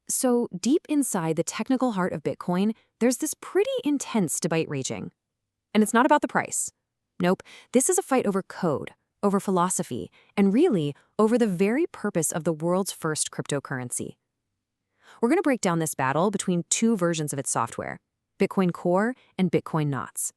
So, deep inside the technical heart of Bitcoin, there's this pretty intense debate raging. And it's not about the price. Nope, this is a fight over code, over philosophy, and really over the very purpose of the world's first cryptocurrency. We're going to break down this battle between two versions of its software, Bitcoin Core and Bitcoin Knots.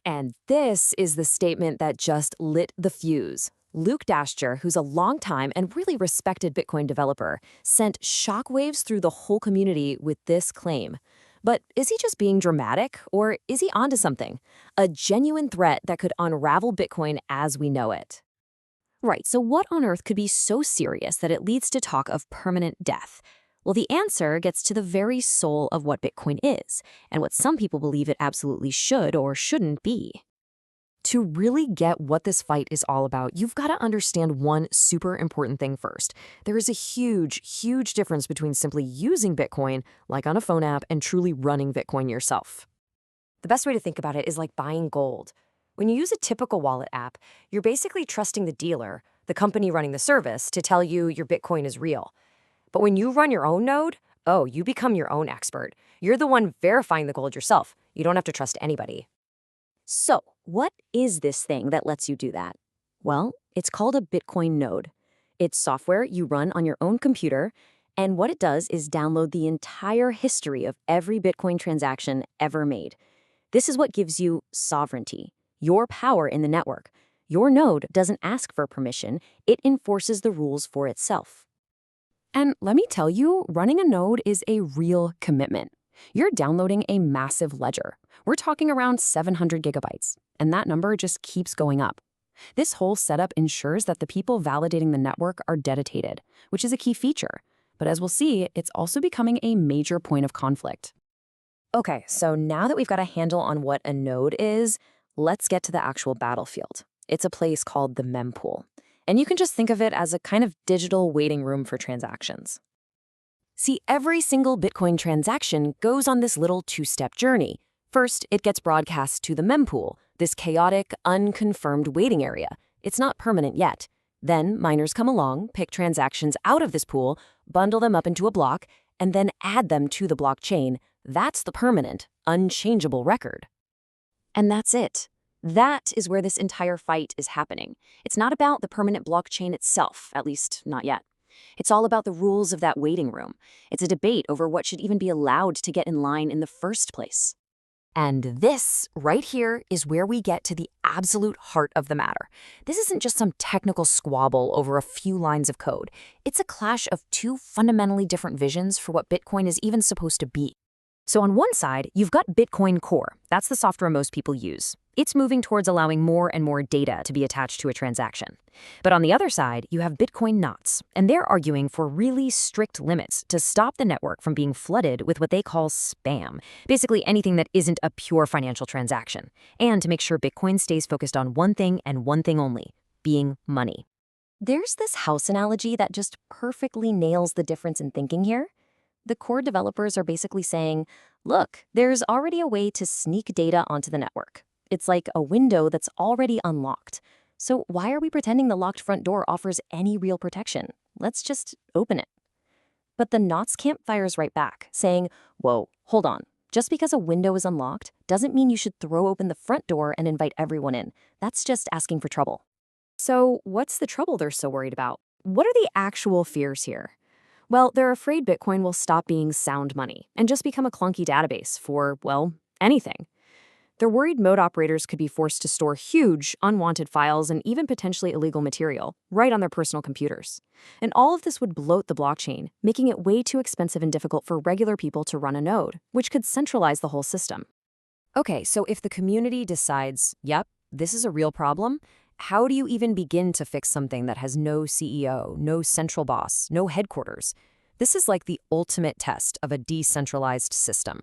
And this is the statement that just lit the fuse. Luke Dasher, who's a longtime and really respected Bitcoin developer, sent shockwaves through the whole community with this claim. But is he just being dramatic, or is he onto something? A genuine threat that could unravel Bitcoin as we know it. Right, so what on earth could be so serious that it leads to talk of permanent death? Well, the answer gets to the very soul of what Bitcoin is, and what some people believe it absolutely should or shouldn't be. To really get what this fight is all about, you've got to understand one super important thing first. There is a huge difference between simply using Bitcoin, like on a phone app, and truly running Bitcoin yourself. The best way to think about it is like buying gold. When you use a typical wallet app, you're basically trusting the dealer, the company running the service, to tell you your Bitcoin is real. But when you run your own node, oh, you become your own expert. You're the one verifying the gold yourself. You don't have to trust anybody. So, what is this thing that lets you do that? Well, it's called a Bitcoin node. It's software you run on your own computer, and what it does is download the entire history of every Bitcoin transaction ever made. This is what gives you sovereignty, your power in the network. Your node doesn't ask for permission, it enforces the rules for itself. And let me tell you, running a node is a real commitment. You're downloading a massive ledger. We're talking around 700 gigabytes, and that number just keeps going up. This whole setup ensures that the people validating the network are dedicated, which is a key feature. But as we'll see, it's also becoming a major point of conflict. Okay, so now that we've got a handle on what a node is, let's get to the actual battlefield. It's a place called the Mempool, and you can just think of it as a kind of digital waiting room for transactions. See, every single Bitcoin transaction goes on this little two-step journey. First, it gets broadcast to the mempool, this chaotic, unconfirmed waiting area. It's not permanent yet. Then miners come along, pick transactions out of this pool, bundle them up into a block, and then add them to the blockchain. That's the permanent, unchangeable record. And that's it. That is where this entire fight is happening. It's not about the permanent blockchain itself, at least not yet. It's all about the rules of that waiting room. It's a debate over what should even be allowed to get in line in the first place. And this, right here, is where we get to the absolute heart of the matter. This isn't just some technical squabble over a few lines of code. It's a clash of two fundamentally different visions for what Bitcoin is even supposed to be. So on one side, you've got Bitcoin Core. That's the software most people use. It's moving towards allowing more and more data to be attached to a transaction. But on the other side, you have Bitcoin Knots, and they're arguing for really strict limits to stop the network from being flooded with what they call spam, basically anything that isn't a pure financial transaction, and to make sure Bitcoin stays focused on one thing and one thing only, being money. There's this house analogy that just perfectly nails the difference in thinking here. The core developers are basically saying, look, there's already a way to sneak data onto the network. It's like a window that's already unlocked. So why are we pretending the locked front door offers any real protection? Let's just open it. But the Knots camp fires right back, saying, whoa, hold on. Just because a window is unlocked doesn't mean you should throw open the front door and invite everyone in. That's just asking for trouble. So what's the trouble they're so worried about? What are the actual fears here? Well, they're afraid Bitcoin will stop being sound money and just become a clunky database for, well, anything. They're worried node operators could be forced to store huge, unwanted files and even potentially illegal material right on their personal computers. And all of this would bloat the blockchain, making it way too expensive and difficult for regular people to run a node, which could centralize the whole system. Okay, so if the community decides, yep, this is a real problem, how do you even begin to fix something that has no CEO, no central boss, no headquarters? This is like the ultimate test of a decentralized system.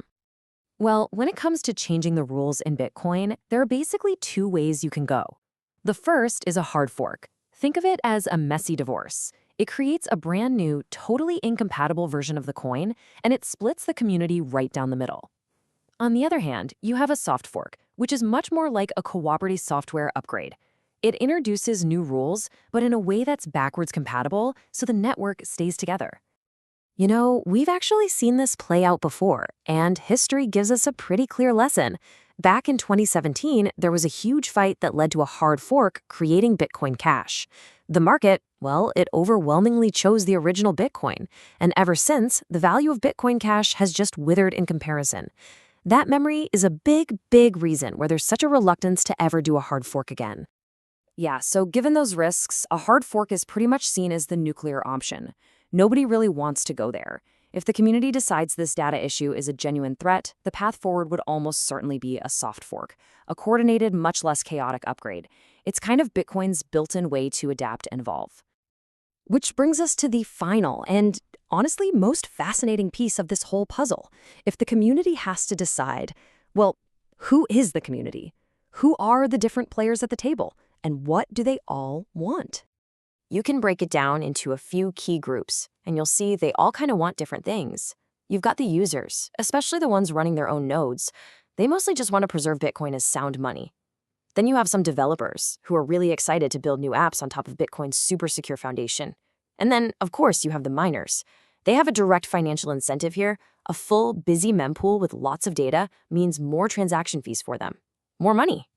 Well, when it comes to changing the rules in Bitcoin, there are basically two ways you can go. The first is a hard fork. Think of it as a messy divorce. It creates a brand new, totally incompatible version of the coin, and it splits the community right down the middle. On the other hand, you have a soft fork, which is much more like a cooperative software upgrade. It introduces new rules, but in a way that's backwards compatible, so the network stays together. We've actually seen this play out before, and history gives us a pretty clear lesson. Back in 2017, there was a huge fight that led to a hard fork creating Bitcoin Cash. The market, well, it overwhelmingly chose the original Bitcoin, and ever since, the value of Bitcoin Cash has just withered in comparison. That memory is a big, big reason where there's such a reluctance to ever do a hard fork again. Yeah, so given those risks, a hard fork is pretty much seen as the nuclear option. Nobody really wants to go there. If the community decides this data issue is a genuine threat, the path forward would almost certainly be a soft fork, a coordinated, much less chaotic upgrade. It's kind of Bitcoin's built-in way to adapt and evolve. Which brings us to the final and, honestly, most fascinating piece of this whole puzzle. If the community has to decide, well, who is the community? Who are the different players at the table? And what do they all want? You can break it down into a few key groups, and you'll see they all kind of want different things. You've got the users, especially the ones running their own nodes. They mostly just want to preserve Bitcoin as sound money. Then you have some developers who are really excited to build new apps on top of Bitcoin's super secure foundation. And then, of course, you have the miners. They have a direct financial incentive here. A full, busy mempool with lots of data means more transaction fees for them. More money.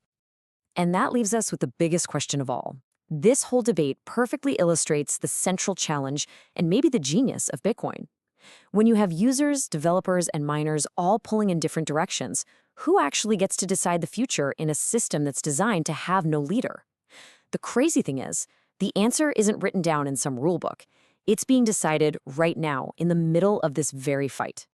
And that leaves us with the biggest question of all. This whole debate perfectly illustrates the central challenge and maybe the genius of Bitcoin. When you have users, developers, and miners all pulling in different directions, who actually gets to decide the future in a system that's designed to have no leader? The crazy thing is, the answer isn't written down in some rulebook. It's being decided right now in the middle of this very fight.